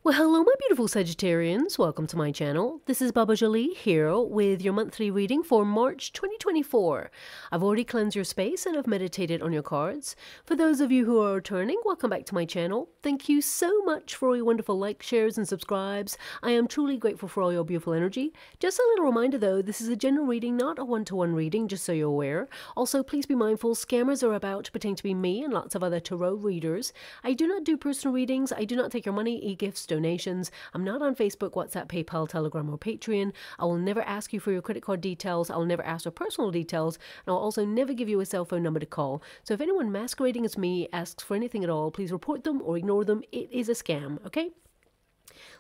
Well, hello my beautiful Sagittarians, welcome to my channel. This is Baba Jolie here with your monthly reading for March 2024. I've already cleansed your space and I've meditated on your cards. For those of you who are returning, welcome back to my channel. Thank you so much for all your wonderful likes, shares and subscribes. I am truly grateful for all your beautiful energy. Just a little reminder though, this is a general reading, not a one-to-one reading, just so you're aware. Also, please be mindful, scammers are about to pretend to be me and lots of other tarot readers. I do not do personal readings, I do not take your money, e-gifts, donations. I'm not on Facebook, WhatsApp, PayPal, Telegram, or Patreon. I will never ask you for your credit card details. I'll never ask for personal details. And I'll also never give you a cell phone number to call. So if anyone masquerading as me asks for anything at all, please report them or ignore them. It is a scam, okay?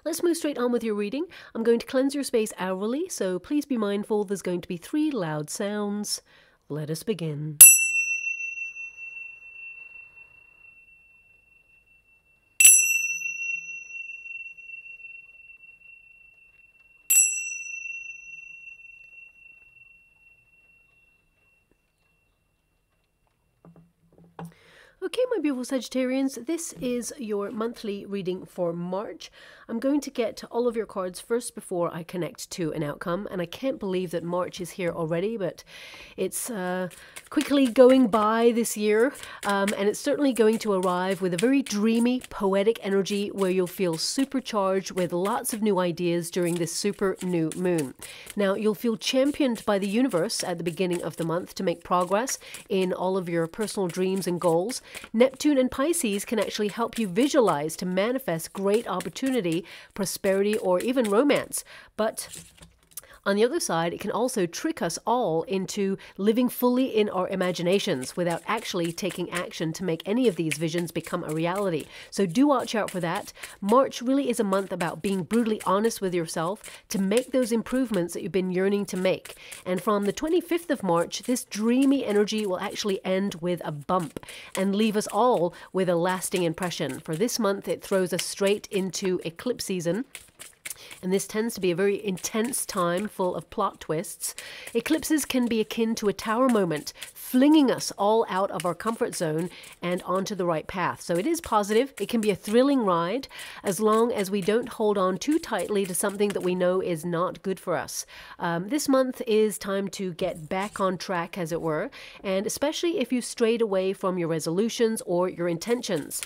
Let's move straight on with your reading. I'm going to cleanse your space hourly, so please be mindful. There's going to be 3 loud sounds. Let us begin. Okay, my beautiful Sagittarians, this is your monthly reading for March. I'm going to get all of your cards first before I connect to an outcome, and I can't believe that March is here already, but it's quickly going by this year, and it's certainly going to arrive with a very dreamy, poetic energy where you'll feel supercharged with lots of new ideas during this super new moon. Now, you'll feel championed by the universe at the beginning of the month to make progress in all of your personal dreams and goals. Neptune and Pisces can actually help you visualize to manifest great opportunity, prosperity, or even romance. But on the other side, it can also trick us all into living fully in our imaginations without actually taking action to make any of these visions become a reality. So do watch out for that. March really is a month about being brutally honest with yourself to make those improvements that you've been yearning to make. And from the 25th of March, this dreamy energy will actually end with a bump and leave us all with a lasting impression. For this month, it throws us straight into eclipse season. And this tends to be a very intense time full of plot twists. Eclipses can be akin to a tower moment, flinging us all out of our comfort zone and onto the right path. So it is positive. It can be a thrilling ride as long as we don't hold on too tightly to something that we know is not good for us. This month is time to get back on track, as it were, and especially if you strayed away from your resolutions or your intentions.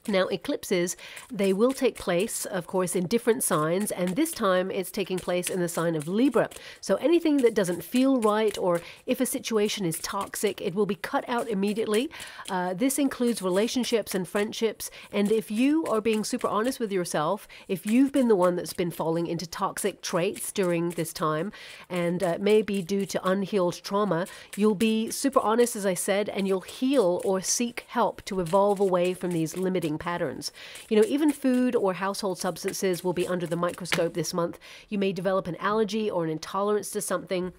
Now, eclipses, they will take place, of course, in different signs, and this time it's taking place in the sign of Libra. So anything that doesn't feel right, or if a situation is toxic, it will be cut out immediately. This includes relationships and friendships, and if you are being super honest with yourself, if you've been the one that's been falling into toxic traits during this time, and maybe due to unhealed trauma, you'll be super honest, as I said, and you'll heal or seek help to evolve away from these limiting patterns. You know, even food or household substances will be under the microscope this month. You may develop an allergy or an intolerance to something,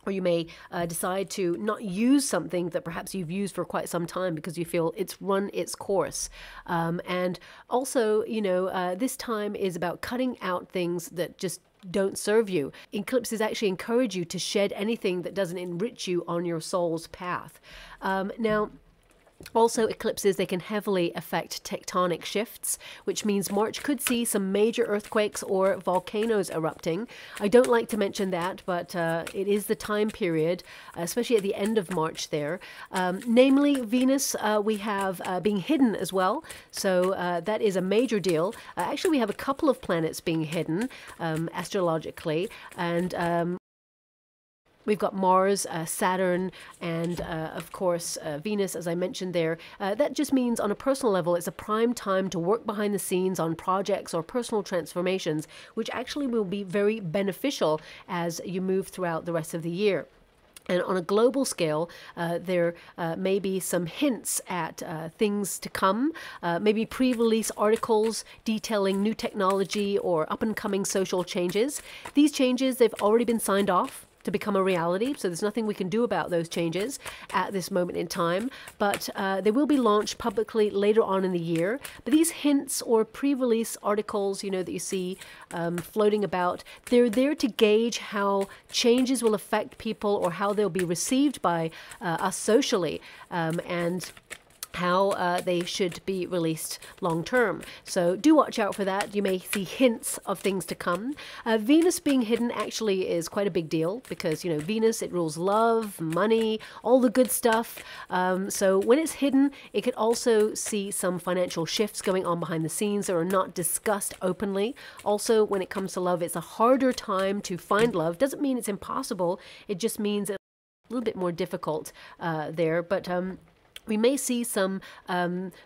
or you may decide to not use something that perhaps you've used for quite some time because you feel it's run its course. And also, you know, this time is about cutting out things that just don't serve you. Eclipses actually encourage you to shed anything that doesn't enrich you on your soul's path. Now, also, eclipses, they can heavily affect tectonic shifts, which means March could see some major earthquakes or volcanoes erupting. I don't like to mention that, but it is the time period, especially at the end of March there. Namely, Venus, we have being hidden as well, so that is a major deal. Actually, we have a couple of planets being hidden astrologically, and we've got Mars, Saturn, and of course Venus, as I mentioned there. That just means on a personal level, it's a prime time to work behind the scenes on projects or personal transformations, which actually will be very beneficial as you move throughout the rest of the year. And on a global scale, there may be some hints at things to come, maybe pre-release articles detailing new technology or up-and-coming social changes. These changes, they've already been signed off to become a reality, so there's nothing we can do about those changes at this moment in time, but they will be launched publicly later on in the year. But these hints or pre-release articles, you know, that you see floating about, they're there to gauge how changes will affect people or how they'll be received by us socially, and how they should be released long term. So do watch out for that. You may see hints of things to come. Venus being hidden actually is quite a big deal because, you know, Venus, it rules love, money, all the good stuff. So when it's hidden, it could also see some financial shifts going on behind the scenes that are not discussed openly. Also, when it comes to love, it's a harder time to find love. Doesn't mean it's impossible. It just means it's a little bit more difficult there. But we may see some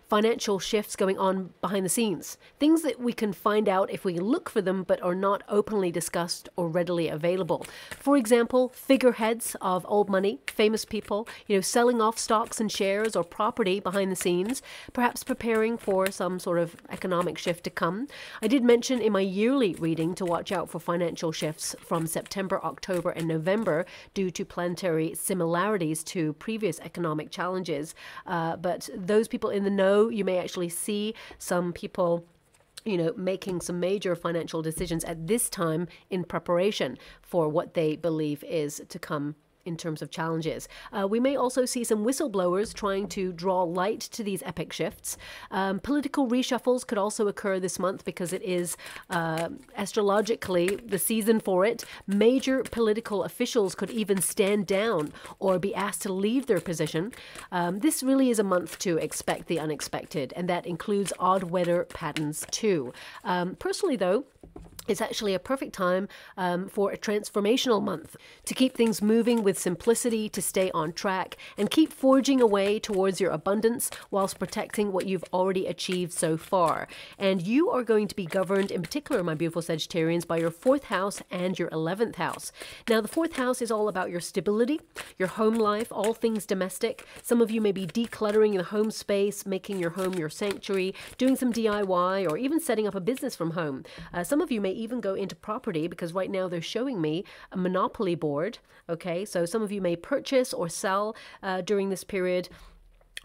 financial shifts going on behind the scenes. Things that we can find out if we look for them, but are not openly discussed or readily available. For example, figureheads of old money, famous people, you know, selling off stocks and shares or property behind the scenes, perhaps preparing for some sort of economic shift to come. I did mention in my yearly reading to watch out for financial shifts from September, October, and November due to planetary similarities to previous economic challenges. But those people in the know, you may actually see some people, you know, making some major financial decisions at this time in preparation for what they believe is to come in terms of challenges. We may also see some whistleblowers trying to draw light to these epic shifts. Political reshuffles could also occur this month because it is astrologically the season for it. Major political officials could even stand down or be asked to leave their position. This really is a month to expect the unexpected, and that includes odd weather patterns too. Personally though, it's actually a perfect time for a transformational month to keep things moving with simplicity, to stay on track and keep forging away towards your abundance whilst protecting what you've already achieved so far. And you are going to be governed in particular, my beautiful Sagittarians, by your 4th house and your 11th house. Now, the 4th house is all about your stability, your home life, all things domestic. Some of you may be decluttering the home space, making your home your sanctuary, doing some DIY, or even setting up a business from home. Some of you may even go into property because right now they're showing me a monopoly board. Okay, so some of you may purchase or sell during this period.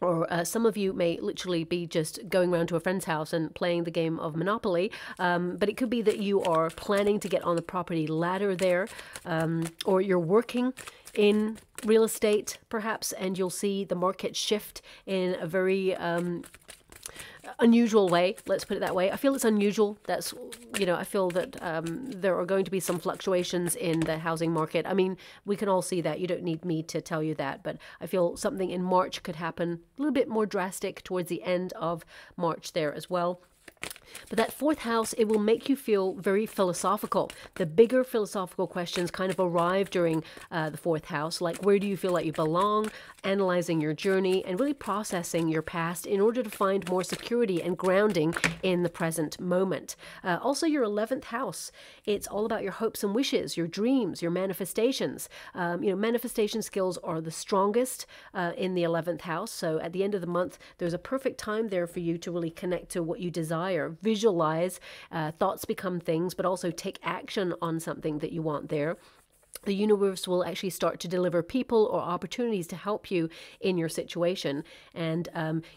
Or some of you may literally be just going around to a friend's house and playing the game of Monopoly. But it could be that you are planning to get on the property ladder there, or you're working in real estate perhaps, and you'll see the market shift in a very unusual way. Let's put it that way. I feel it's unusual. That's, you know, I feel that there are going to be some fluctuations in the housing market. I mean, we can all see that. You don't need me to tell you that, but I feel something in March could happen a little bit more drastic towards the end of March there as well. But that 4th house, it will make you feel very philosophical. The bigger philosophical questions kind of arrive during the 4th house, like where do you feel like you belong, analyzing your journey, and really processing your past in order to find more security and grounding in the present moment. Also, your 11th house, it's all about your hopes and wishes, your dreams, your manifestations. You know, manifestation skills are the strongest in the 11th house. So at the end of the month, there's a perfect time there for you to really connect to what you desire. Visualize, thoughts become things, but also take action on something that you want there. The universe will actually start to deliver people or opportunities to help you in your situation. And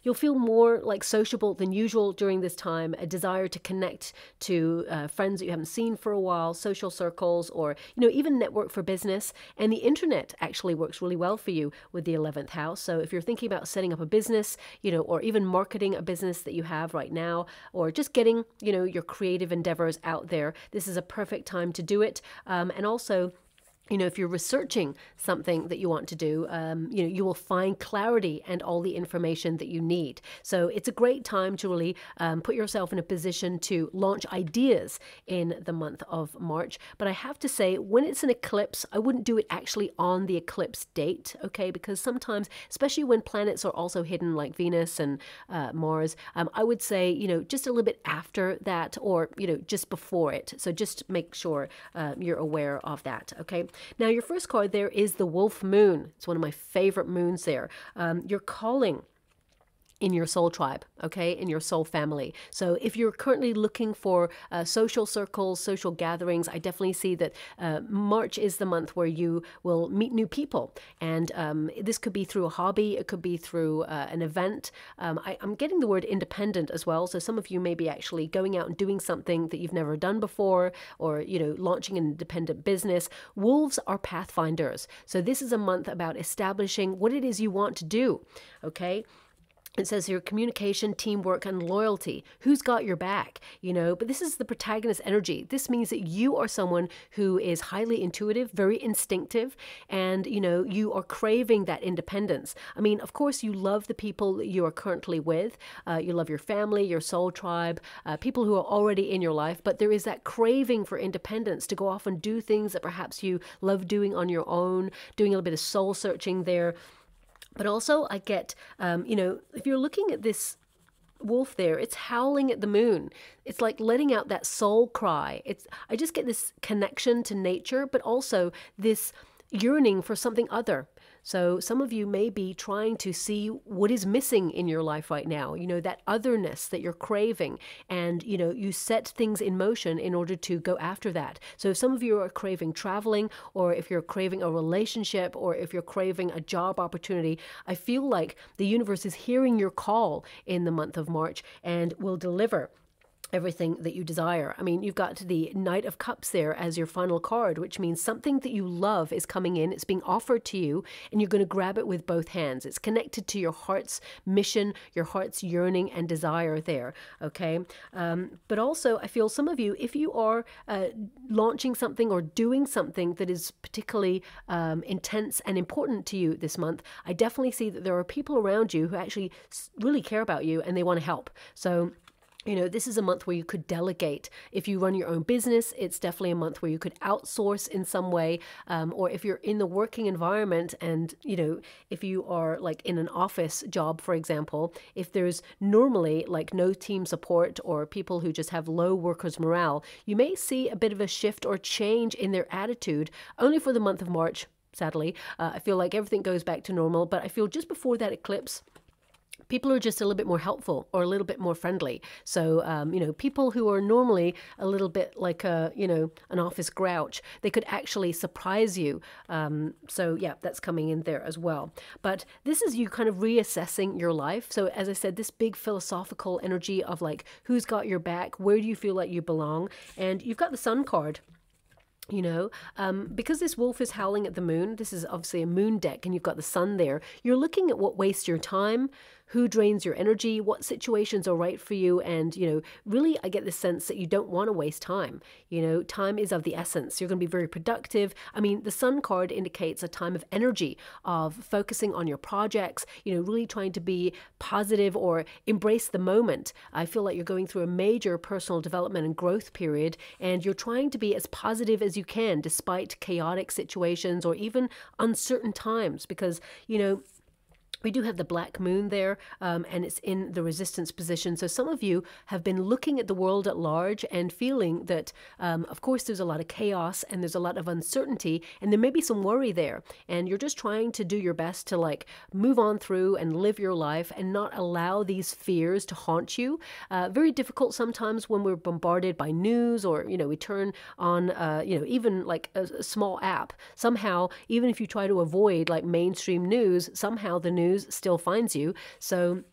you'll feel more like sociable than usual during this time, a desire to connect to friends that you haven't seen for a while, social circles, or, you know, even network for business. And the internet actually works really well for you with the 11th house. So if you're thinking about setting up a business, you know, or even marketing a business that you have right now, or just getting, you know, your creative endeavors out there, this is a perfect time to do it. And also, you know, if you're researching something that you want to do, you know, you will find clarity and all the information that you need. So it's a great time to really put yourself in a position to launch ideas in the month of March. But I have to say, when it's an eclipse, I wouldn't do it actually on the eclipse date, okay? Because sometimes, especially when planets are also hidden like Venus and Mars, I would say, you know, just a little bit after that, or, you know, just before it. So just make sure you're aware of that, okay? Now, your first card there is the Wolf Moon. It's one of my favorite moons there. Your calling in your soul tribe, okay, in your soul family. So if you're currently looking for social circles, social gatherings, I definitely see that March is the month where you will meet new people. And this could be through a hobby, it could be through an event. I'm getting the word independent as well. So some of you may be actually going out and doing something that you've never done before, or, you know, launching an independent business. Wolves are pathfinders. So this is a month about establishing what it is you want to do, okay? It says here communication, teamwork, and loyalty. Who's got your back? You know, but this is the protagonist energy. This means that you are someone who is highly intuitive, very instinctive, and, you know, you are craving that independence. I mean, of course, you love the people that you are currently with. You love your family, your soul tribe, people who are already in your life, but there is that craving for independence to go off and do things that perhaps you love doing on your own, doing a little bit of soul searching there. But also I get, you know, if you're looking at this wolf there, it's howling at the moon. It's like letting out that soul cry. I just get this connection to nature, but also this yearning for something other. So some of you may be trying to see what is missing in your life right now, you know, that otherness that you're craving, and, you know, you set things in motion in order to go after that. So if some of you are craving traveling, or if you're craving a relationship, or if you're craving a job opportunity, I feel like the universe is hearing your call in the month of March and will deliver everything that you desire. I mean, you've got the Knight of Cups there as your final card, which means something that you love is coming in, it's being offered to you, and you're going to grab it with both hands. It's connected to your heart's mission, your heart's yearning and desire there, okay? But also, I feel some of you, if you are launching something or doing something that is particularly intense and important to you this month, I definitely see that there are people around you who actually really care about you and they want to help. So, you know, this is a month where you could delegate. If you run your own business, it's definitely a month where you could outsource in some way. Or if you're in the working environment and, you know, if you are like in an office job, for example, if there's normally like no team support or people who just have low workers' morale, you may see a bit of a shift or change in their attitude only for the month of March. Sadly, I feel like everything goes back to normal, but I feel just before that eclipse, people are just a little bit more helpful or a little bit more friendly. So, you know, people who are normally a little bit like a, you know, an office grouch, they could actually surprise you. So yeah, that's coming in there as well. But this is you kind of reassessing your life. So as I said, this big philosophical energy of like, who's got your back? Where do you feel like you belong? And you've got the Sun card. You know, because this wolf is howling at the moon, this is obviously a moon deck and you've got the sun there, you're looking at what wastes your time, who drains your energy, what situations are right for you. And, you know, really, I get the sense that you don't want to waste time. You know, time is of the essence. You're going to be very productive. I mean, the sun card indicates a time of energy, of focusing on your projects, you know, really trying to be positive or embrace the moment. I feel like you're going through a major personal development and growth period, and you're trying to be as positive as you can despite chaotic situations or even uncertain times, because, you know, we do have the black moon there, and it's in the resistance position. So some of you have been looking at the world at large and feeling that, of course, there's a lot of chaos and there's a lot of uncertainty, and there may be some worry there. And you're just trying to do your best to like move on through and live your life and not allow these fears to haunt you. Very difficult sometimes when we're bombarded by news, or, you know, we turn on, you know, even like a small app. Somehow, even if you try to avoid like mainstream news, somehow the news still finds you. So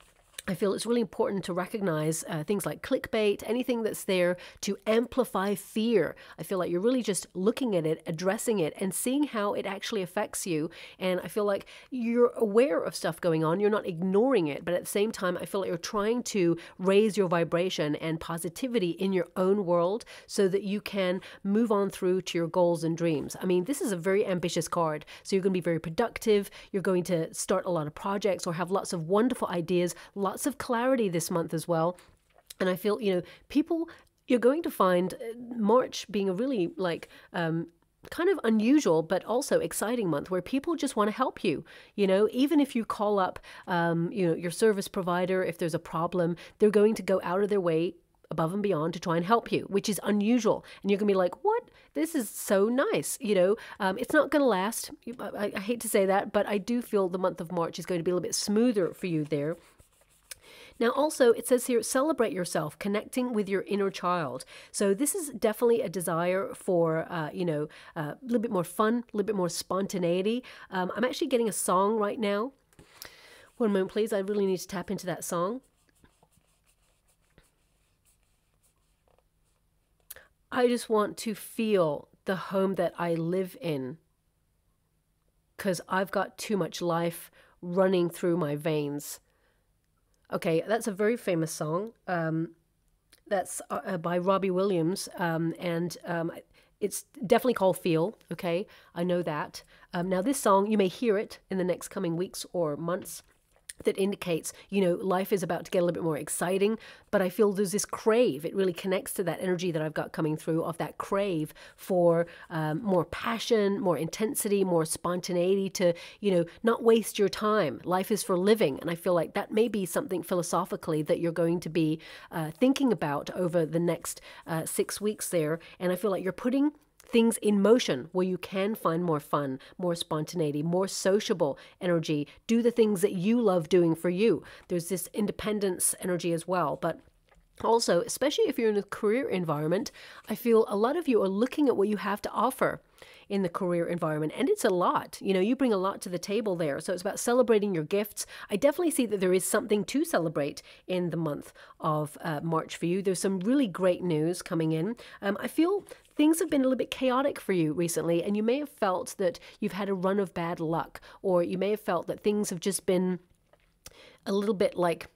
I feel it's really important to recognize things like clickbait, anything that's there to amplify fear. I feel like you're really just looking at it, addressing it, and seeing how it actually affects you. And I feel like you're aware of stuff going on. You're not ignoring it, but at the same time, I feel like you're trying to raise your vibration and positivity in your own world so that you can move on through to your goals and dreams. I mean, this is a very ambitious card. So you're going to be very productive. You're going to start a lot of projects or have lots of wonderful ideas, lots of clarity this month as well. And I feel, you know, people, you're going to find March being a really like kind of unusual but also exciting month where people just want to help you. You know, even if you call up you know, your service provider, if there's a problem, they're going to go out of their way above and beyond to try and help you, which is unusual. And you're gonna be like, what? This is so nice. You know, it's not gonna last. I hate to say that, but I do feel the month of March is going to be a little bit smoother for you there. Now, also, it says here, celebrate yourself, connecting with your inner child. So this is definitely a desire for, you know, a little bit more fun, a little bit more spontaneity. I'm actually getting a song right now. One moment, please. I really need to tap into that song. I just want to feel the home that I live in, because I've got too much life running through my veins. Okay, that's a very famous song. That's by Robbie Williams, and it's definitely called Feel, okay? I know that. Now, this song, you may hear it in the next coming weeks or months, that indicates, you know, life is about to get a little bit more exciting, but I feel there's this crave. It really connects to that energy that I've got coming through of that crave for more passion, more intensity, more spontaneity to, you know, not waste your time. Life is for living. And I feel like that may be something philosophically that you're going to be thinking about over the next 6 weeks there. And I feel like you're putting things in motion where you can find more fun, more spontaneity, more sociable energy. Do the things that you love doing for you. There's this independence energy as well. But also, especially if you're in a career environment, I feel a lot of you are looking at what you have to offer in the career environment. And it's a lot. You know, you bring a lot to the table there. So it's about celebrating your gifts. I definitely see that there is something to celebrate in the month of March for you. There's some really great news coming in. I feel things have been a little bit chaotic for you recently, and you may have felt that you've had a run of bad luck, or you may have felt that things have just been a little bit like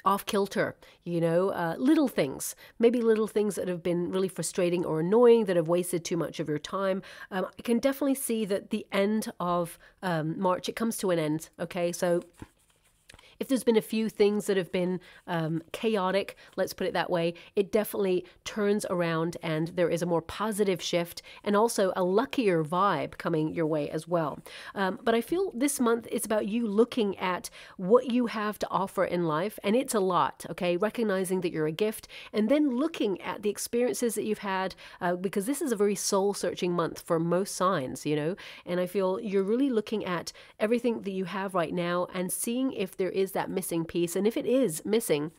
off kilter, you know, little things, maybe little things that have been really frustrating or annoying, that have wasted too much of your time. I can definitely see that the end of March, it comes to an end, okay? So if there's been a few things that have been chaotic, let's put it that way, it definitely turns around and there is a more positive shift and also a luckier vibe coming your way as well. But I feel this month it's about you looking at what you have to offer in life, and it's a lot, okay? Recognizing that you're a gift, and then looking at the experiences that you've had, because this is a very soul-searching month for most signs, you know? And I feel you're really looking at everything that you have right now and seeing if there is that missing piece. And if it is missing,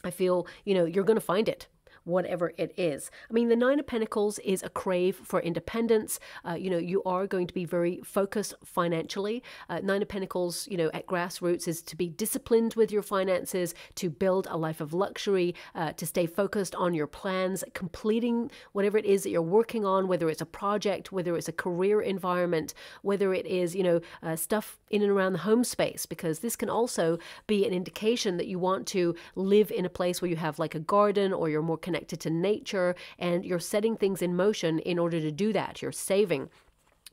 I feel, you know, you're going to find it, whatever it is. I mean, the Nine of Pentacles is a crave for independence. You know, you are going to be very focused financially. Nine of Pentacles, you know, at grassroots is to be disciplined with your finances, to build a life of luxury, to stay focused on your plans, completing whatever it is that you're working on, whether it's a project, whether it's a career environment, whether it is, you know, stuff in and around the home space, because this can also be an indication that you want to live in a place where you have like a garden, or you're more connected to nature, and you're setting things in motion in order to do that. You're saving.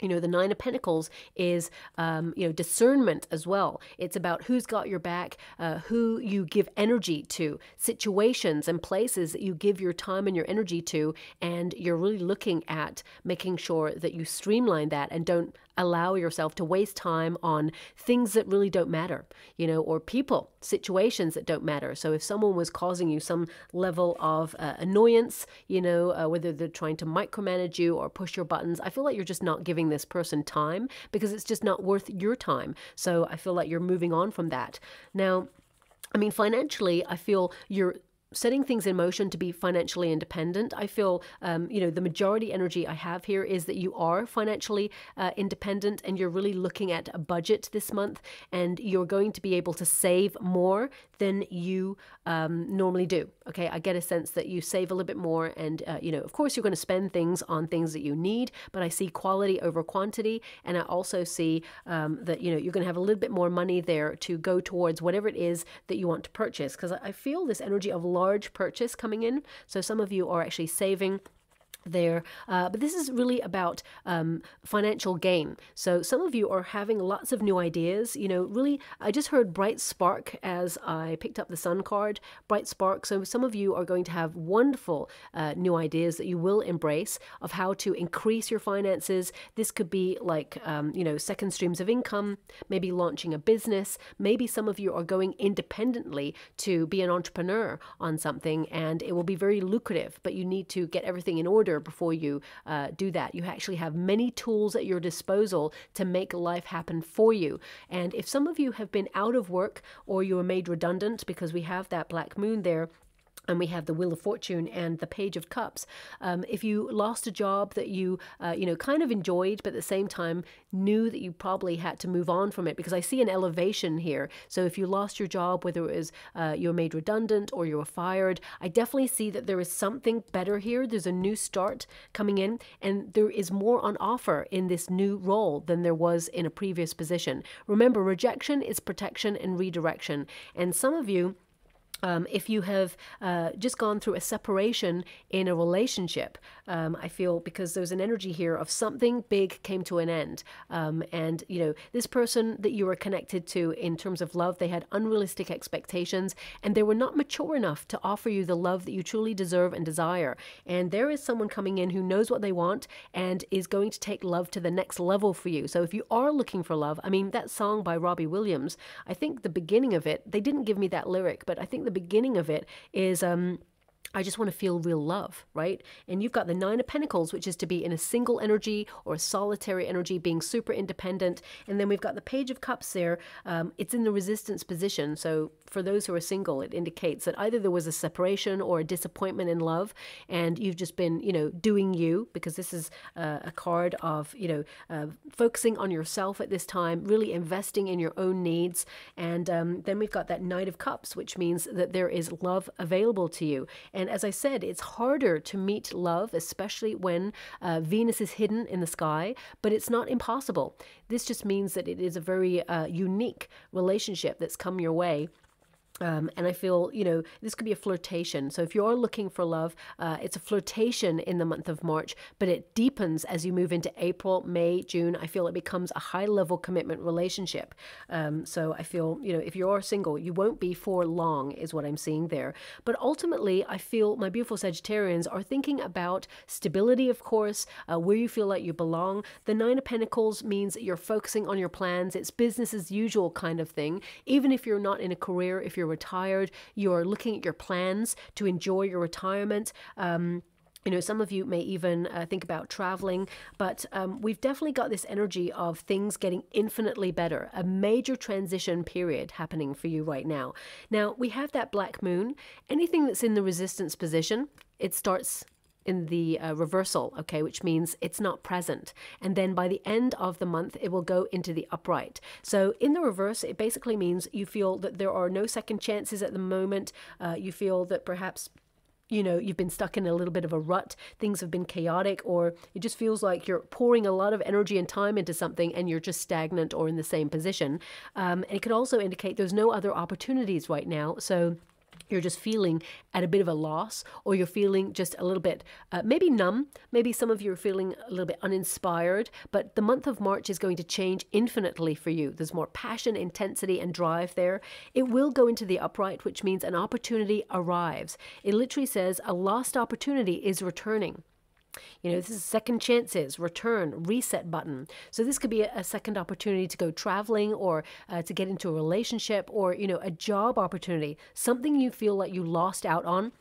You know, the Nine of Pentacles is, you know, discernment as well. It's about who's got your back, who you give energy to, situations and places that you give your time and your energy to, and you're really looking at making sure that you streamline that and don't allow yourself to waste time on things that really don't matter, you know, or people, situations that don't matter. So if someone was causing you some level of annoyance, you know, whether they're trying to micromanage you or push your buttons, I feel like you're just not giving this person time because it's just not worth your time. So I feel like you're moving on from that. Now, I mean, financially, I feel you're setting things in motion to be financially independent. I feel, you know, the majority energy I have here is that you are financially independent, and you're really looking at a budget this month, and you're going to be able to save more than you normally do. Okay, I get a sense that you save a little bit more, and, you know, of course you're going to spend things on things that you need, but I see quality over quantity, and I also see that, you know, you're going to have a little bit more money there to go towards whatever it is that you want to purchase, because I feel this energy of large purchase coming in. So some of you are actually saving there, but this is really about financial gain. So some of you are having lots of new ideas, you know, really. I just heard bright spark as I picked up the Sun card, bright spark. So some of you are going to have wonderful new ideas that you will embrace of how to increase your finances. This could be like, you know, second streams of income, maybe launching a business. Maybe some of you are going independently to be an entrepreneur on something, and it will be very lucrative, but you need to get everything in order before you do that. You actually have many tools at your disposal to make life happen for you. And if some of you have been out of work, or you were made redundant, because we have that black moon there, and we have the Wheel of Fortune and the Page of Cups. If you lost a job that you, you know, kind of enjoyed, but at the same time knew that you probably had to move on from it, because I see an elevation here. So if you lost your job, whether it was you were made redundant or you were fired, I definitely see that there is something better here. There's a new start coming in, and there is more on offer in this new role than there was in a previous position. Remember, rejection is protection and redirection. And some of you If you have just gone through a separation in a relationship, I feel, because there's an energy here of something big came to an end. And, you know, this person that you were connected to in terms of love, they had unrealistic expectations and they were not mature enough to offer you the love that you truly deserve and desire. And there is someone coming in who knows what they want and is going to take love to the next level for you. So if you are looking for love, I mean, that song by Robbie Williams, I think the beginning of it, they didn't give me that lyric, but I think the beginning of it is I just want to feel real love, right? And you've got the Nine of Pentacles, which is to be in a single energy or a solitary energy, being super independent. And then we've got the Page of Cups there. It's in the resistance position. So for those who are single, it indicates that either there was a separation or a disappointment in love, and you've just been, you know, doing you, because this is a card of, you know, focusing on yourself at this time, really investing in your own needs. And then we've got that Knight of Cups, which means that there is love available to you. And as I said, it's harder to meet love, especially when Venus is hidden in the sky, but it's not impossible. This just means that it is a very unique relationship that's come your way. And I feel, you know, this could be a flirtation. So if you are looking for love, it's a flirtation in the month of March, but it deepens as you move into April, May, June. I feel it becomes a high-level commitment relationship. So I feel, you know, if you are single, you won't be for long is what I'm seeing there. But ultimately, I feel my beautiful Sagittarians are thinking about stability, of course, where you feel like you belong. The Nine of Pentacles means that you're focusing on your plans. It's business as usual kind of thing. Even if you're not in a career, if you're retired, you're looking at your plans to enjoy your retirement. You know, some of you may even think about traveling, but we've definitely got this energy of things getting infinitely better, a major transition period happening for you right now. Now, we have that black moon. Anything that's in the resistance position, it starts in the reversal, okay, which means it's not present. And then by the end of the month, it will go into the upright. So in the reverse, it basically means you feel that there are no second chances at the moment. You feel that perhaps, you know, you've been stuck in a little bit of a rut. Things have been chaotic, or it just feels like you're pouring a lot of energy and time into something and you're just stagnant or in the same position. And it could also indicate there's no other opportunities right now. So you're just feeling at a bit of a loss, or you're feeling just a little bit maybe numb. Maybe some of you are feeling a little bit uninspired, but the month of March is going to change infinitely for you. There's more passion, intensity, and drive there. It will go into the upright, which means an opportunity arrives. It literally says a lost opportunity is returning. You know, this is second chances, return, reset button. So this could be a second opportunity to go traveling, or to get into a relationship, or, you know, a job opportunity. Something you feel like you lost out on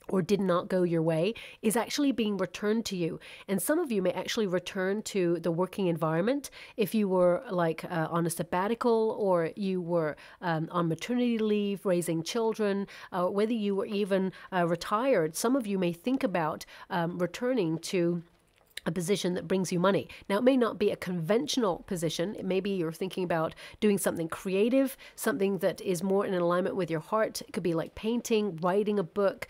or did not go your way is actually being returned to you. And some of you may actually return to the working environment if you were like on a sabbatical, or you were on maternity leave, raising children, whether you were even retired. Some of you may think about returning to a position that brings you money. Now, it may not be a conventional position. It may be you're thinking about doing something creative, something that is more in alignment with your heart. It could be like painting, writing a book,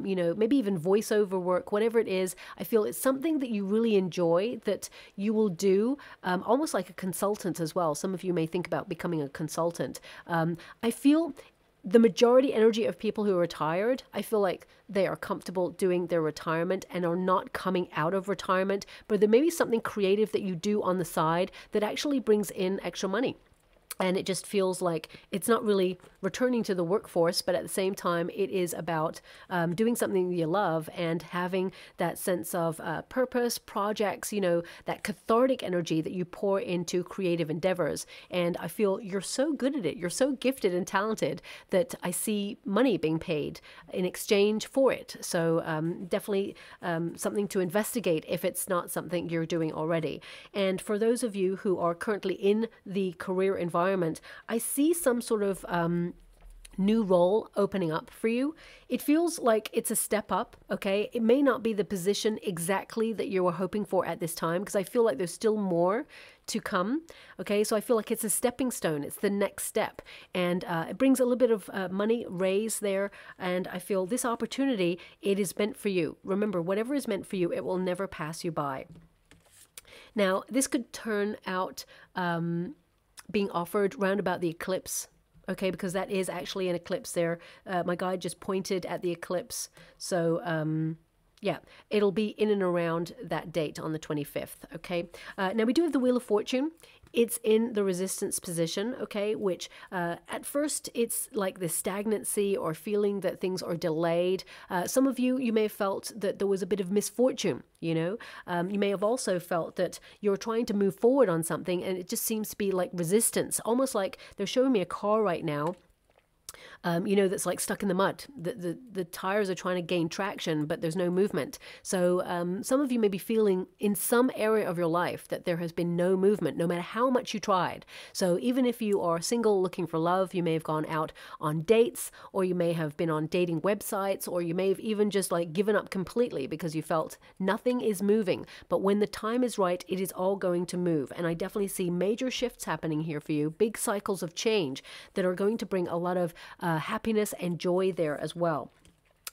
you know, maybe even voiceover work, whatever it is. I feel it's something that you really enjoy, that you will do almost like a consultant as well. Some of you may think about becoming a consultant. I feel the majority energy of people who are retired, I feel like they are comfortable doing their retirement and are not coming out of retirement, but there may be something creative that you do on the side that actually brings in extra money. And it just feels like it's not really returning to the workforce, but at the same time, it is about doing something you love and having that sense of purpose, projects, you know, that cathartic energy that you pour into creative endeavors. And I feel you're so good at it. You're so gifted and talented that I see money being paid in exchange for it. So definitely something to investigate if it's not something you're doing already. And for those of you who are currently in the career environment, I see some sort of new role opening up for you. It feels like it's a step up, okay? It may not be the position exactly that you were hoping for at this time, because I feel like there's still more to come, okay? So I feel like it's a stepping stone. It's the next step. And it brings a little bit of money raise there. And I feel this opportunity, it is meant for you. Remember, whatever is meant for you, it will never pass you by. Now, this could turn out being offered round about the eclipse okay, because that is actually an eclipse there. My guide just pointed at the eclipse. So, yeah, it'll be in and around that date on the 25th, okay? Now, we do have the Wheel of Fortune. It's in the resistance position, okay, which at first it's like this stagnancy or feeling that things are delayed. Some of you may have felt that there was a bit of misfortune, you know. You may have also felt that you're trying to move forward on something and it just seems to be like resistance, almost like they're showing me a car right now. You know, that's like stuck in the mud. The tires are trying to gain traction, but there's no movement. So some of you may be feeling in some area of your life that there has been no movement, no matter how much you tried. So even if you are single looking for love, you may have gone out on dates, or you may have been on dating websites, or you may have even just like given up completely because you felt nothing is moving. But when the time is right, it is all going to move. And I definitely see major shifts happening here for you, big cycles of change that are going to bring a lot of happiness and joy there as well.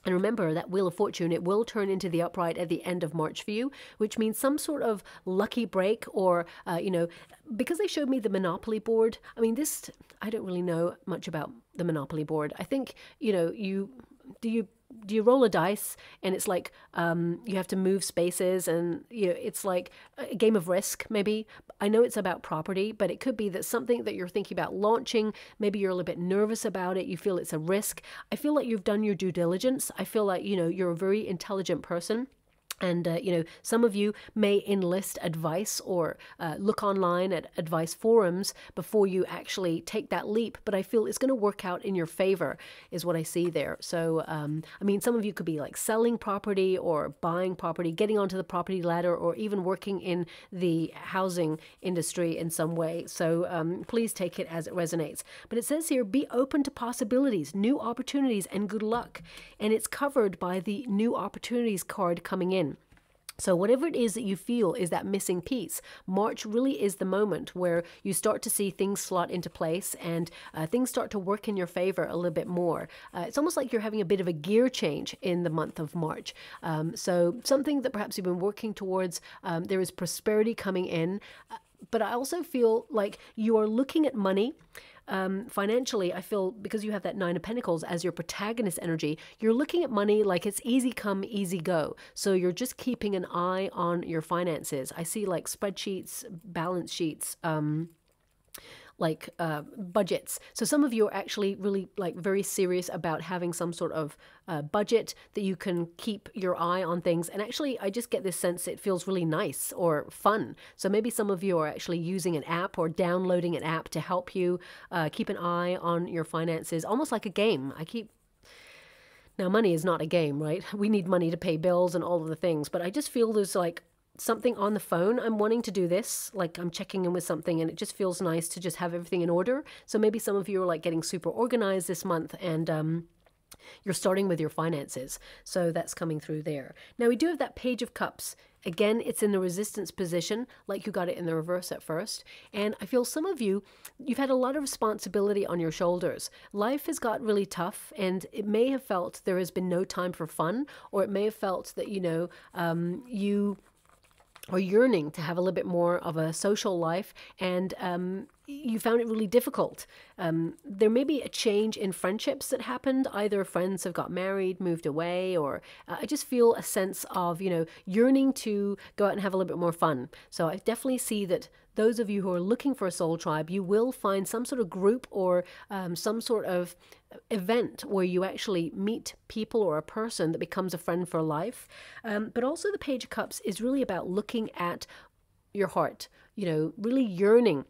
And remember, that Wheel of Fortune, it will turn into the upright at the end of March for you, which means some sort of lucky break or, you know, because they showed me the Monopoly board. I mean, this, I don't really know much about the Monopoly board. I think, you know, do you roll a dice and it's like you have to move spaces and you know it's like a game of Risk maybe. I know it's about property, but it could be that something that you're thinking about launching, maybe you're a little bit nervous about it, you feel it's a risk. I feel like you've done your due diligence. I feel like, you know, you're a very intelligent person. And, you know, some of you may enlist advice or look online at advice forums before you actually take that leap. But I feel it's going to work out in your favor is what I see there. So, I mean, some of you could be like selling property or buying property, getting onto the property ladder, or even working in the housing industry in some way. So please take it as it resonates. But it says here, be open to possibilities, new opportunities, and good luck. And it's covered by the new opportunities card coming in. So whatever it is that you feel is that missing piece, March really is the moment where you start to see things slot into place and things start to work in your favor a little bit more. It's almost like you're having a bit of a gear change in the month of March. So something that perhaps you've been working towards, there is prosperity coming in. But I also feel like you are looking at money. Financially, I feel because you have that Nine of Pentacles as your protagonist energy, you're looking at money like it's easy come, easy go. So you're just keeping an eye on your finances. I see like spreadsheets, balance sheets, like budgets. So some of you are actually really like very serious about having some sort of budget that you can keep your eye on things. And actually, I just get this sense it feels really nice or fun. So maybe some of you are actually using an app or downloading an app to help you keep an eye on your finances, almost like a game. Now, money is not a game, right? We need money to pay bills and all of the things, but I just feel there's like something on the phone. I'm wanting to do this, like I'm checking in with something and it just feels nice to just have everything in order. So maybe some of you are like getting super organized this month and you're starting with your finances. So that's coming through there. Now we do have that Page of Cups. Again, it's in the resistance position, like you got it in the reverse at first. And I feel some of you, you've had a lot of responsibility on your shoulders. Life has got really tough and it may have felt there has been no time for fun, or it may have felt that, you know, you or yearning to have a little bit more of a social life, and you found it really difficult. There may be a change in friendships that happened. Either friends have got married, moved away, or I just feel a sense of, you know, yearning to go out and have a little bit more fun. So I definitely see that those of you who are looking for a soul tribe, you will find some sort of group or some sort of event where you actually meet people or a person that becomes a friend for life. But also the Page of Cups is really about looking at your heart, you know, really yearning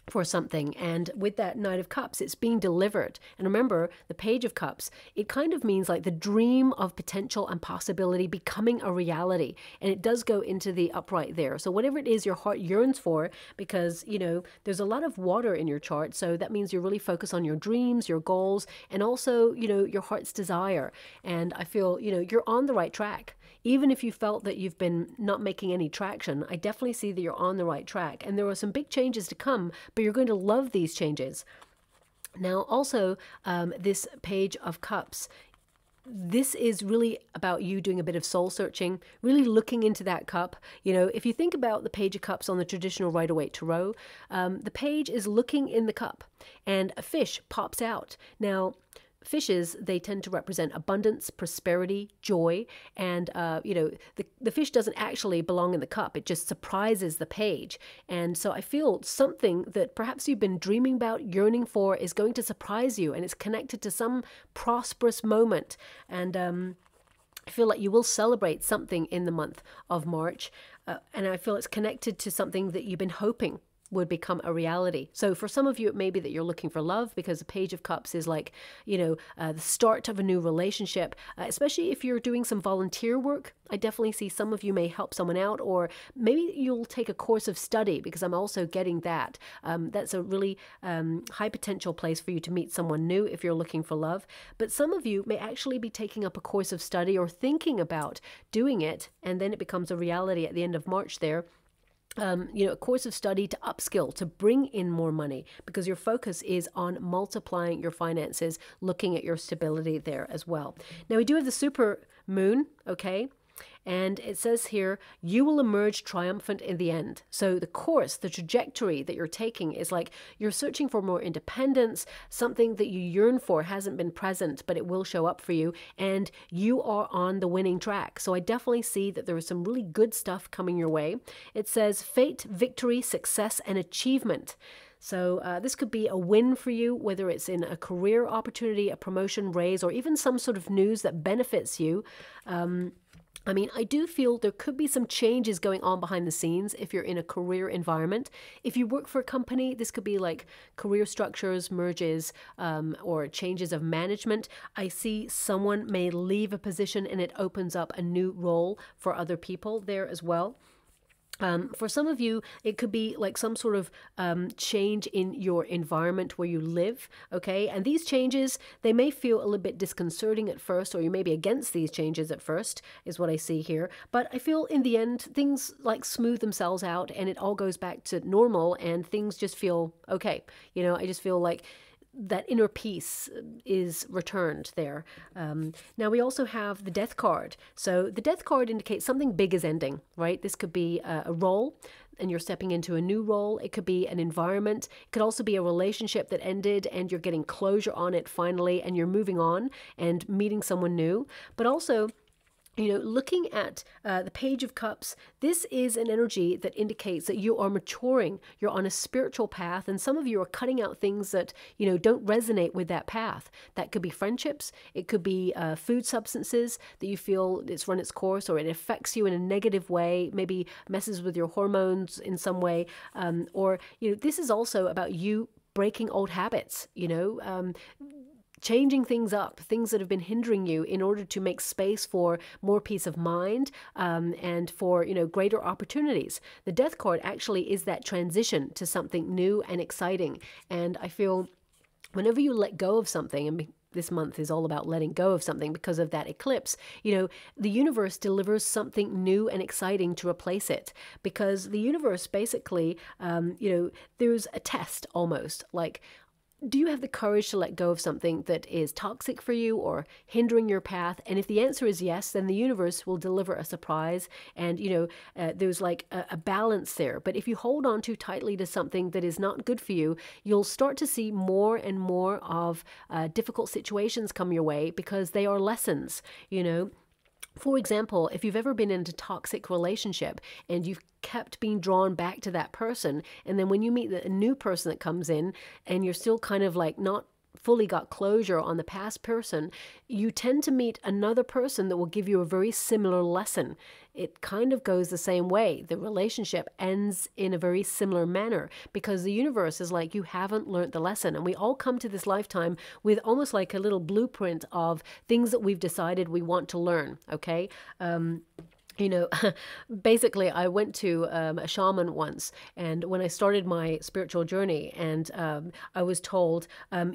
for something. And with that Knight of Cups, it's being delivered. And remember, the Page of Cups, it kind of means like the dream of potential and possibility becoming a reality. And it does go into the upright there. So whatever it is your heart yearns for, because, you know, there's a lot of water in your chart. So that means you're really focused on your dreams, your goals, and also, you know, your heart's desire. And I feel, you know, you're on the right track. Even if you felt that you've been not making any traction, I definitely see that you're on the right track. And there are some big changes to come, but you're going to love these changes. Now, also, this Page of Cups, this is really about you doing a bit of soul searching, really looking into that cup. You know, if you think about the Page of Cups on the traditional Rider-Waite Tarot, the page is looking in the cup and a fish pops out. Now, fishes, they tend to represent abundance, prosperity, joy, and you know, the fish doesn't actually belong in the cup. It just surprises the page. And so I feel something that perhaps you've been dreaming about, yearning for, is going to surprise you, and it's connected to some prosperous moment. And I feel like you will celebrate something in the month of March, and I feel it's connected to something that you've been hoping would become a reality. So for some of you, it may be that you're looking for love, because the Page of Cups is like, you know, the start of a new relationship, especially if you're doing some volunteer work. I definitely see some of you may help someone out, or maybe you'll take a course of study, because I'm also getting that. That's a really high potential place for you to meet someone new if you're looking for love. But some of you may actually be taking up a course of study or thinking about doing it, and then it becomes a reality at the end of March there. You know, a course of study to upskill, to bring in more money, because your focus is on multiplying your finances, looking at your stability there as well. Now, we do have the super moon, okay? And it says here, you will emerge triumphant in the end. So the course, the trajectory that you're taking is like you're searching for more independence, something that you yearn for hasn't been present, but it will show up for you, and you are on the winning track. So I definitely see that there is some really good stuff coming your way. It says fate, victory, success, and achievement. So this could be a win for you, whether it's in a career opportunity, a promotion, raise, or even some sort of news that benefits you. I mean, I do feel there could be some changes going on behind the scenes if you're in a career environment. If you work for a company, this could be like career structures, merges, or changes of management. I see someone may leave a position and it opens up a new role for other people there as well. For some of you, it could be like some sort of change in your environment where you live, okay? And these changes, they may feel a little bit disconcerting at first, or you may be against these changes at first, is what I see here. But I feel in the end, things like smooth themselves out and it all goes back to normal and things just feel okay. You know, I just feel like that inner peace is returned there. Now we also have the Death card. So the Death card indicates something big is ending, right? This could be a role and you're stepping into a new role. It could be an environment. It could also be a relationship that ended and you're getting closure on it finally, and you're moving on and meeting someone new. But also, you know, looking at the Page of Cups, this is an energy that indicates that you are maturing, you're on a spiritual path, and some of you are cutting out things that, you know, don't resonate with that path. That could be friendships, it could be food substances that you feel it's run its course, or it affects you in a negative way, maybe messes with your hormones in some way, or, you know, this is also about you breaking old habits, you know, changing things up, things that have been hindering you, in order to make space for more peace of mind and for, you know, greater opportunities. The Death card actually is that transition to something new and exciting. And I feel whenever you let go of something, and this month is all about letting go of something because of that eclipse, you know, the universe delivers something new and exciting to replace it, because the universe basically, you know, there's a test almost, like, do you have the courage to let go of something that is toxic for you or hindering your path? And if the answer is yes, then the universe will deliver a surprise. And, you know, there's like a balance there. But if you hold on too tightly to something that is not good for you, you'll start to see more and more of difficult situations come your way, because they are lessons, you know. For example, if you've ever been in a toxic relationship and you've kept being drawn back to that person, and then when you meet a new person that comes in and you're still kind of like not fully got closure on the past person, you tend to meet another person that will give you a very similar lesson. It kind of goes the same way. The relationship ends in a very similar manner, because the universe is like, you haven't learned the lesson. And we all come to this lifetime with almost like a little blueprint of things that we've decided we want to learn, okay? You know, basically, I went to a shaman once, and when I started my spiritual journey, and I was told,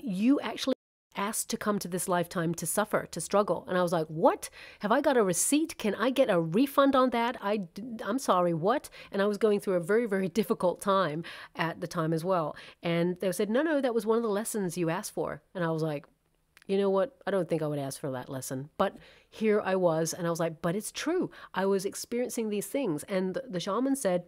you actually asked to come to this lifetime to suffer, to struggle. And I was like, what? Have I got a receipt? Can I get a refund on that? I'm sorry, what? And I was going through a very, very difficult time at the time as well. And they said, no, that was one of the lessons you asked for. And I was like, you know what? I don't think I would ask for that lesson. But here I was, and I was like, but it's true. I was experiencing these things. And the shaman said,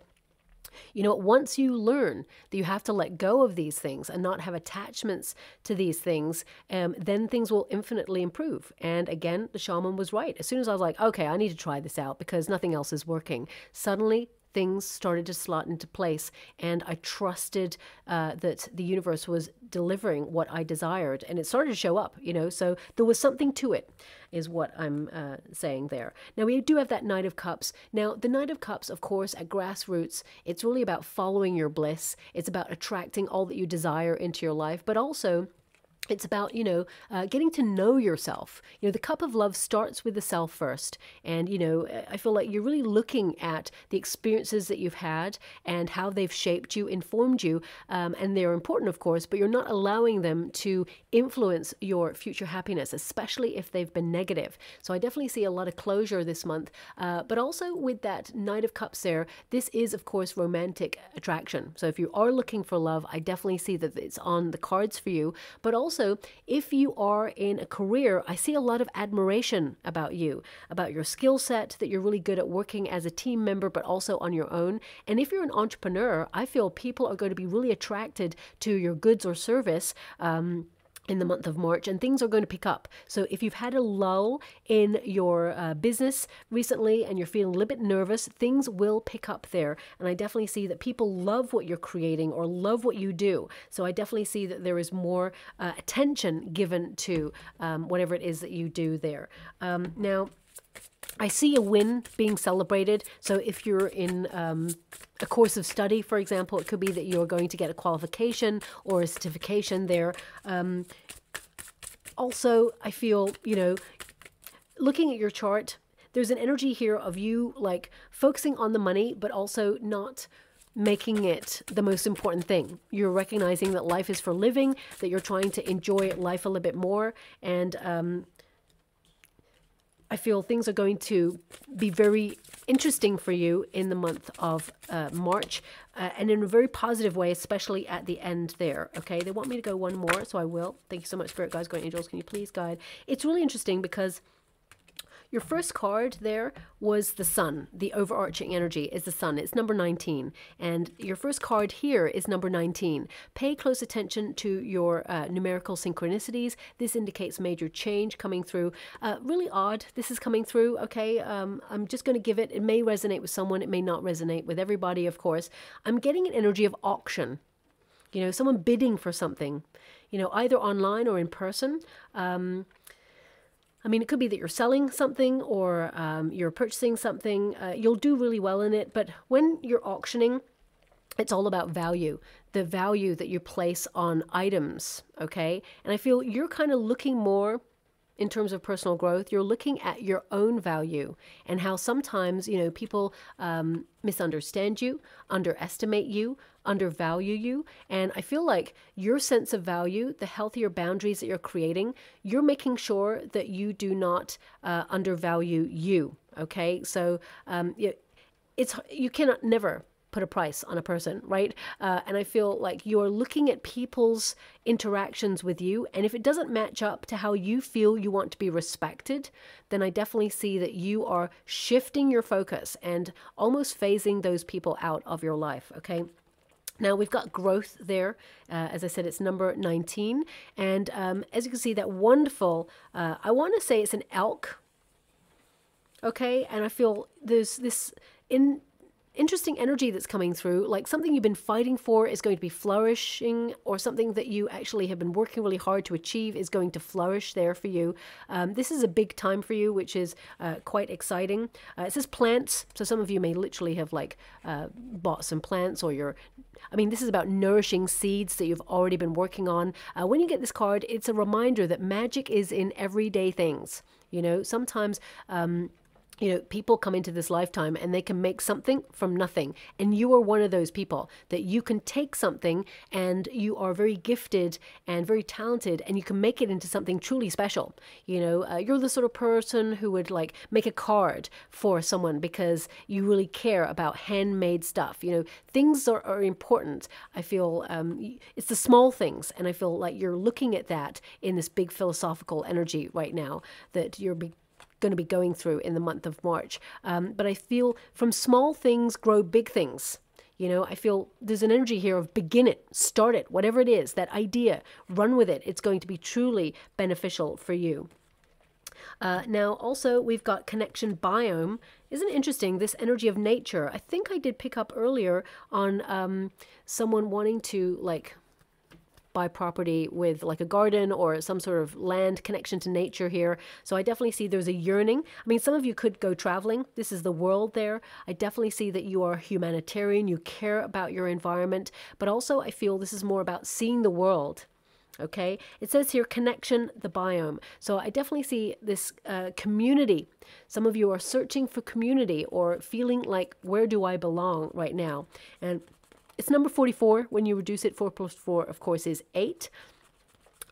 you know, once you learn that you have to let go of these things and not have attachments to these things, then things will infinitely improve. And again, the shaman was right. As soon as I was like, okay, I need to try this out because nothing else is working, suddenly things started to slot into place, and I trusted that the universe was delivering what I desired, and it started to show up, you know, so there was something to it, is what I'm saying there. Now, we do have that Knight of Cups. Now, the Knight of Cups, of course, at grassroots, it's really about following your bliss. It's about attracting all that you desire into your life, but also it's about, you know, getting to know yourself. You know, the cup of love starts with the self first. And, you know, I feel like you're really looking at the experiences that you've had and how they've shaped you, informed you. And they're important, of course, but you're not allowing them to influence your future happiness, especially if they've been negative. So I definitely see a lot of closure this month. But also with that Knight of Cups there, this is, of course, romantic attraction. So if you are looking for love, I definitely see that it's on the cards for you. But also, if you are in a career, I see a lot of admiration about you, about your skill set, that you're really good at working as a team member, but also on your own. And if you're an entrepreneur, I feel people are going to be really attracted to your goods or service in the month of March, and things are going to pick up. So if you've had a lull in your business recently and you're feeling a little bit nervous, things will pick up there. And I definitely see that people love what you're creating or love what you do. So I definitely see that there is more attention given to whatever it is that you do there. Now, I see a win being celebrated. So if you're in a course of study, for example, it could be that you're going to get a qualification or a certification there. Also, I feel, you know, looking at your chart, there's an energy here of you like focusing on the money, but also not making it the most important thing. You're recognizing that life is for living, that you're trying to enjoy life a little bit more. And I feel things are going to be very interesting for you in the month of March, and in a very positive way, especially at the end there. Okay, they want me to go one more, so I will. Thank you so much, Spirit Guides, Guardian Angels. Can you please guide? It's really interesting because your first card there was the sun. The overarching energy is the sun. It's number 19. And your first card here is number 19. Pay close attention to your numerical synchronicities. This indicates major change coming through. Really odd this is coming through, okay? I'm just going to give it. It may resonate with someone. It may not resonate with everybody, of course. I'm getting an energy of auction. You know, someone bidding for something, you know, either online or in person. I mean, it could be that you're selling something or you're purchasing something. You'll do really well in it. But when you're auctioning, it's all about value, the value that you place on items, okay? And I feel you're kind of looking more in terms of personal growth. You're looking at your own value and how sometimes, you know, people misunderstand you, underestimate you, undervalue you. And I feel like your sense of value, the healthier boundaries that you're creating, you're making sure that you do not undervalue you. Okay. So you cannot never put a price on a person, right? And I feel like you're looking at people's interactions with you, and if it doesn't match up to how you feel you want to be respected, then I definitely see that you are shifting your focus and almost phasing those people out of your life, okay? Now, we've got growth there. As I said, it's number 19. And as you can see, that wonderful, I want to say it's an elk, okay? And I feel there's this interesting energy that's coming through, like something you've been fighting for is going to be flourishing, or something that you actually have been working really hard to achieve is going to flourish there for you. This is a big time for you, which is quite exciting. It says plants, so some of you may literally have like bought some plants, or this is about nourishing seeds that you've already been working on. When you get this card, it's a reminder that magic is in everyday things. You know, sometimes you know, people come into this lifetime and they can make something from nothing. And you are one of those people that you can take something and you are very gifted and very talented and you can make it into something truly special. You know, you're the sort of person who would like make a card for someone because you really care about handmade stuff. You know, things are important. I feel it's the small things. And I feel like you're looking at that in this big philosophical energy right now that you're going to be going through in the month of March. But I feel from small things grow big things. You know, I feel there's an energy here of begin it, start it, whatever it is, that idea, run with it. It's going to be truly beneficial for you. Now, also, we've got connection biome. Isn't it interesting, this energy of nature? I think I did pick up earlier on someone wanting to, like, buy property with like a garden or some sort of land connection to nature here. So I definitely see there's a yearning. I mean, some of you could go traveling. This is the world there. I definitely see that you are humanitarian. You care about your environment, but also I feel this is more about seeing the world. Okay, it says here connection, the biome. So I definitely see this community. Some of you are searching for community or feeling like, where do I belong right now? And it's number 44. When you reduce it, 4 plus 4, of course, is 8.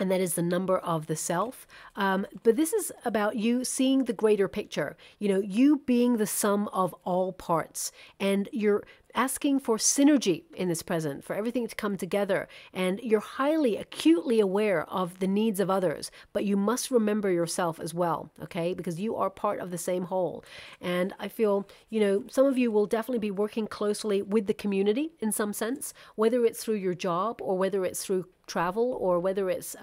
And that is the number of the self. But this is about you seeing the greater picture. You know, you being the sum of all parts. And you're asking for synergy in this present, for everything to come together. And you're highly, acutely aware of the needs of others. But you must remember yourself as well, okay? Because you are part of the same whole. And I feel, you know, some of you will definitely be working closely with the community in some sense, whether it's through your job or whether it's through travel or whether it's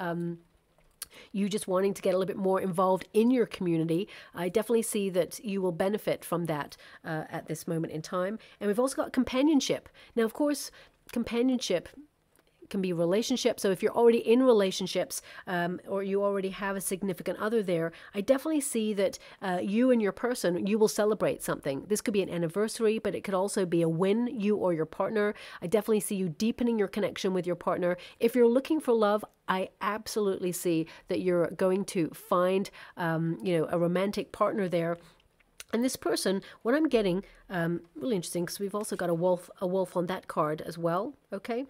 you just wanting to get a little bit more involved in your community. I definitely see that you will benefit from that at this moment in time. And we've also got companionship. Now, of course, companionship can be relationships. So if you're already in relationships or you already have a significant other there, I definitely see that you and your person, you will celebrate something. This could be an anniversary, but it could also be a win, you or your partner. I definitely see you deepening your connection with your partner. If you're looking for love, I absolutely see that you're going to find, you know, a romantic partner there. And this person, what I'm getting, really interesting, because we've also got a wolf on that card as well. Okay.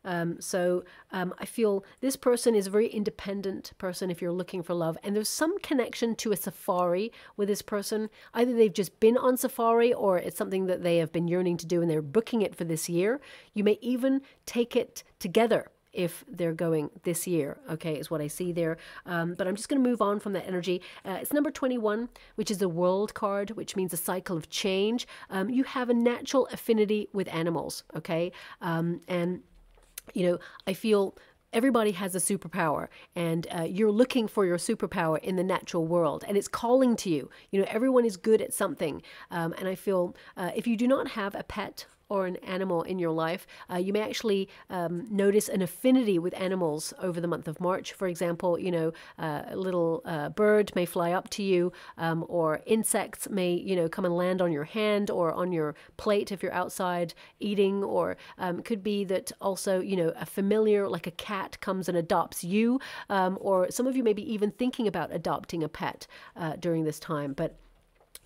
I feel this person is a very independent person if you're looking for love. And there's some connection to a safari with this person. Either they've just been on safari or it's something that they have been yearning to do and they're booking it for this year. You may even take it together if they're going this year, okay, is what I see there. But I'm just going to move on from that energy. It's number 21, which is the World card, which means a cycle of change. You have a natural affinity with animals, okay? And you know, I feel everybody has a superpower and you're looking for your superpower in the natural world and it's calling to you. You know, everyone is good at something. And I feel if you do not have a pet or an animal in your life, you may actually notice an affinity with animals over the month of March. For example, you know, a little bird may fly up to you, or insects may, you know, come and land on your hand or on your plate if you're outside eating, or could be that also, you know, a familiar like a cat comes and adopts you, or some of you may be even thinking about adopting a pet during this time. But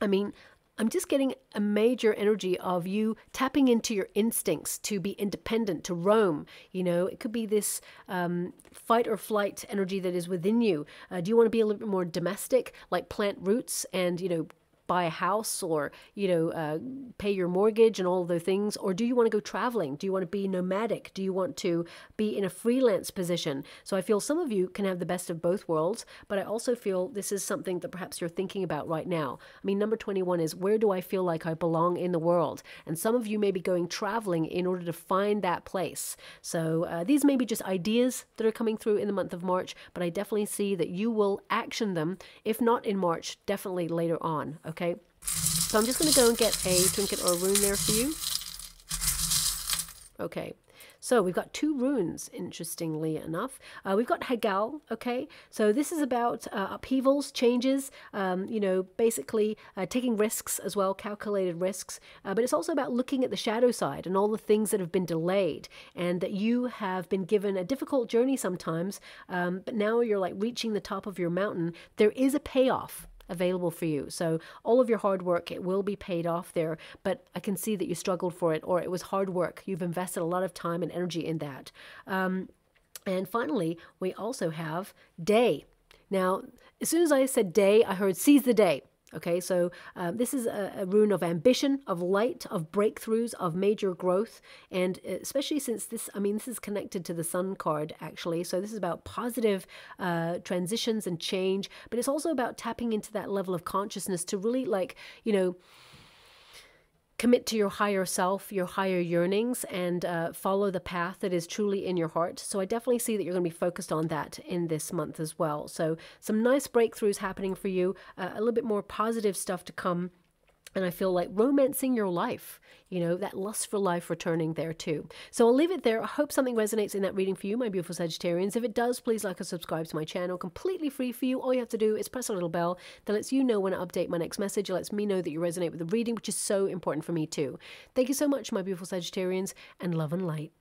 I mean, I'm just getting a major energy of you tapping into your instincts to be independent, to roam. You know, it could be this fight or flight energy that is within you. Do you want to be a little bit more domestic, like plant roots and, you know, buy a house or, you know, pay your mortgage and all of those things? Or do you want to go traveling? Do you want to be nomadic? Do you want to be in a freelance position? So I feel some of you can have the best of both worlds, but I also feel this is something that perhaps you're thinking about right now. I mean, number 21 is, where do I feel like I belong in the world? And some of you may be going traveling in order to find that place. So these may be just ideas that are coming through in the month of March, but I definitely see that you will action them, if not in March, definitely later on. Okay, so I'm just going to go and get a trinket or a rune there for you. Okay, so we've got 2 runes, interestingly enough. We've got Hagal, okay? So this is about upheavals, changes, you know, basically taking risks as well, calculated risks. But it's also about looking at the shadow side and all the things that have been delayed and that you have been given a difficult journey sometimes, but now you're like reaching the top of your mountain. There is a payoff. available for you. So all of your hard work, it will be paid off there, but I can see that you struggled for it, or it was hard work. You've invested a lot of time and energy in that. And finally, we also have day. Now, as soon as I said day, I heard seize the day. Okay, so this is a rune of ambition, of light, of breakthroughs, of major growth, and especially since this, I mean, this is connected to the Sun card, actually. So this is about positive transitions and change, but it's also about tapping into that level of consciousness to really, like, you know, commit to your higher self, your higher yearnings, and follow the path that is truly in your heart. So I definitely see that you're going to be focused on that in this month as well. So some nice breakthroughs happening for you, a little bit more positive stuff to come. And I feel like romancing your life, you know, that lust for life returning there too. So I'll leave it there. I hope something resonates in that reading for you, my beautiful Sagittarians. If it does, please like and subscribe to my channel. Completely free for you. All you have to do is press a little bell that lets you know when I update my next message. It lets me know that you resonate with the reading, which is so important for me too. Thank you so much, my beautiful Sagittarians, and love and light.